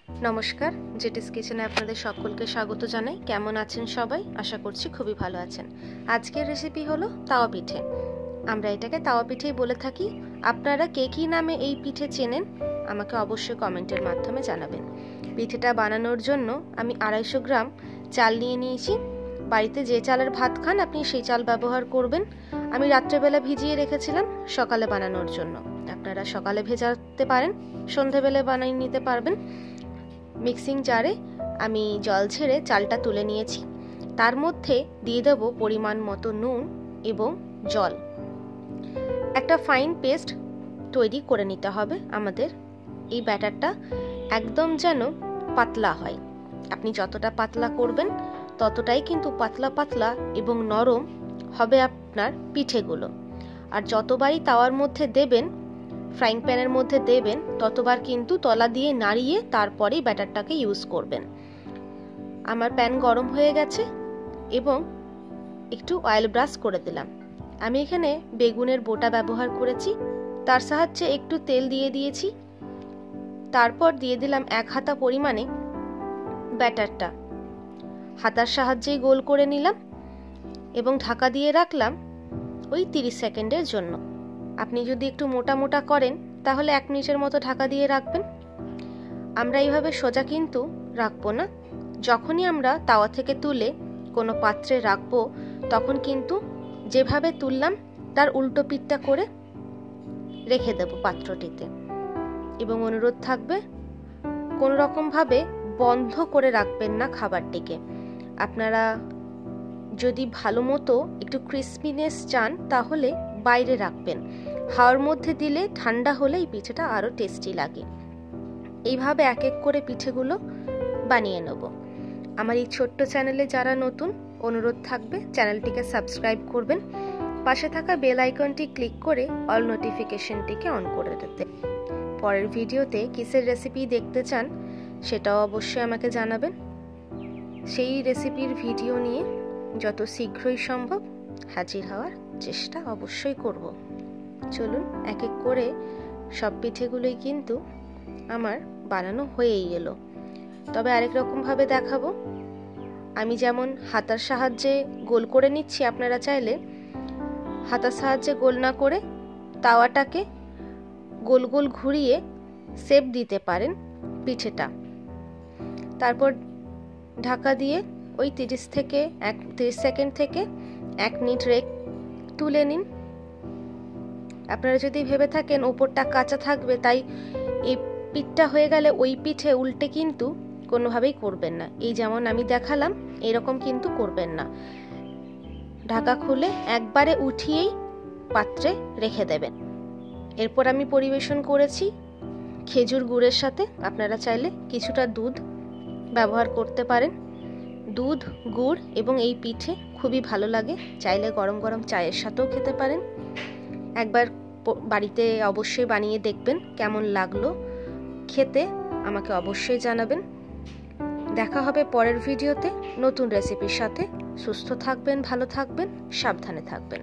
নমস্কার, জেটিস কিচেনে আপনাদের সকলকে স্বাগত জানাই। কেমন আছেন সবাই? আশা করছি খুবই ভালো আছেন। আজকের রেসিপি হলো তাওয়া পিঠে। আমরা এটাকে তাওয়া পিঠেই বলে থাকি। আপনারা কে কী নামে এই পিঠে চেনেন আমাকে অবশ্যই কমেন্টের মাধ্যমে জানাবেন। পিঠেটা বানানোর জন্য আমি 250 গ্রাম চাল নিয়ে নিয়েছি। বাড়িতে যে চালের ভাত খান আপনি সেই চাল ব্যবহার করবেন। আমি রাত্রেবেলা ভিজিয়ে রেখেছিলাম সকালে বানানোর জন্য। আপনারা সকালে ভেজাতে পারেন, সন্ধেবেলা বানিয়ে নিতে পারবেন। মিক্সিং জারে আমি জল ঝেড়ে চালটা তুলে নিয়েছি। তার মধ্যে দিয়ে দেব পরিমাণ মতো নুন এবং জল। একটা ফাইন পেস্ট তৈরি করে নিতে হবে আমাদের। এই ব্যাটারটা একদম যেন পাতলা হয়। আপনি যতটা পাতলা করবেন ততটাই কিন্তু পাতলা পাতলা এবং নরম হবে আপনার পিঠেগুলো। আর যতবারই তাওয়ার মধ্যে দেবেন, ফ্রাইং প্যানের মধ্যে দেবেন, ততবার কিন্তু তলা দিয়ে নাড়িয়ে তারপরেই ব্যাটারটাকে ইউজ করবেন। আমার প্যান গরম হয়ে গেছে এবং একটু অয়েল ব্রাশ করে দিলাম। আমি এখানে বেগুনের বোটা ব্যবহার করেছি, তার সাহায্যে একটু তেল দিয়ে দিয়েছি। তারপর দিয়ে দিলাম 1 হাতা পরিমাণে ব্যাটারটা। হাতার সাহায্যেই গোল করে নিলাম এবং ঢাকা দিয়ে রাখলাম ওই 30 সেকেন্ডের জন্য। আপনি যদি একটু মোটা মোটা করেন তাহলে 1 মিনিটের মতো ঢাকা দিয়ে রাখবেন। আমরা এইভাবে সোজা কিন্তু রাখবো না। যখনই আমরা তাওয়া থেকে তুলে কোনো পাত্রে রাখবো তখন কিন্তু যেভাবে তুললাম তার উল্টো পিঠটা করে রেখে দেব পাত্রটিতে। এবং অনুরোধ থাকবে কোনো রকমভাবে বন্ধ করে রাখবেন না খাবারটিকে। আপনারা যদি ভালো মতো একটু ক্রিসপিনেস চান তাহলে বাইরে রাখবেন। হাওয়ার মধ্যে দিলে ঠান্ডা হলে এই পিঠেটা আরও টেস্টি লাগে। এইভাবে এক এক করে পিঠেগুলো বানিয়ে নেব। আমার এই ছোট্ট চ্যানেলে যারা নতুন, অনুরোধ থাকবে চ্যানেলটিকে সাবস্ক্রাইব করবেন। পাশে থাকা বেল আইকনটি ক্লিক করে অল নোটিফিকেশনটিকে অন করে দিতে। পরের ভিডিওতে কিসের রেসিপি দেখতে চান সেটাও অবশ্যই আমাকে জানাবেন। সেই রেসিপির ভিডিও নিয়ে যত শীঘ্রই সম্ভব হাজির হওয়ার চেষ্টা অবশ্যই করব। চলুন এক এক করে সব পিঠেগুলোই কিন্তু আমার বানানো হয়েই এলো। তবে আরেক রকমভাবে দেখাবো। আমি যেমন হাতার সাহায্যে গোল করে নিচ্ছি, আপনারা চাইলে হাতার সাহায্যে গোল না করে তাওয়াটাকে গোল গোল ঘুরিয়ে শেপ দিতে পারেন পিঠেটা। তারপর ঢাকা দিয়ে ওই 30 সেকেন্ড থেকে 1 মিনিট তুলে নিন। আপনারা যদি ভেবে থাকেন ওপরটা কাঁচা থাকবে তাই এই পিঠটা হয়ে গেলে ওই পিঠে উল্টে কিন্তু কোনোভাবেই করবেন না। এই যেমন আমি দেখালাম এরকম কিন্তু করবেন না। ঢাকা খুলে একবারে উঠিয়েই পাত্রে রেখে দেবেন। এরপর আমি পরিবেশন করেছি খেজুর গুড়ের সাথে। আপনারা চাইলে কিছুটা দুধ ব্যবহার করতে পারেন। দুধ, গুড় এবং এই পিঠে খুবই ভালো লাগে। চাইলে গরম গরম চায়ের সাথেও খেতে পারেন। একবার বাড়িতে অবশ্যই বানিয়ে দেখবেন কেমন লাগলো খেতে, আমাকে অবশ্যই জানাবেন। দেখা হবে পরের ভিডিওতে নতুন রেসিপির সাথে। সুস্থ থাকবেন, ভালো থাকবেন, সাবধানে থাকবেন।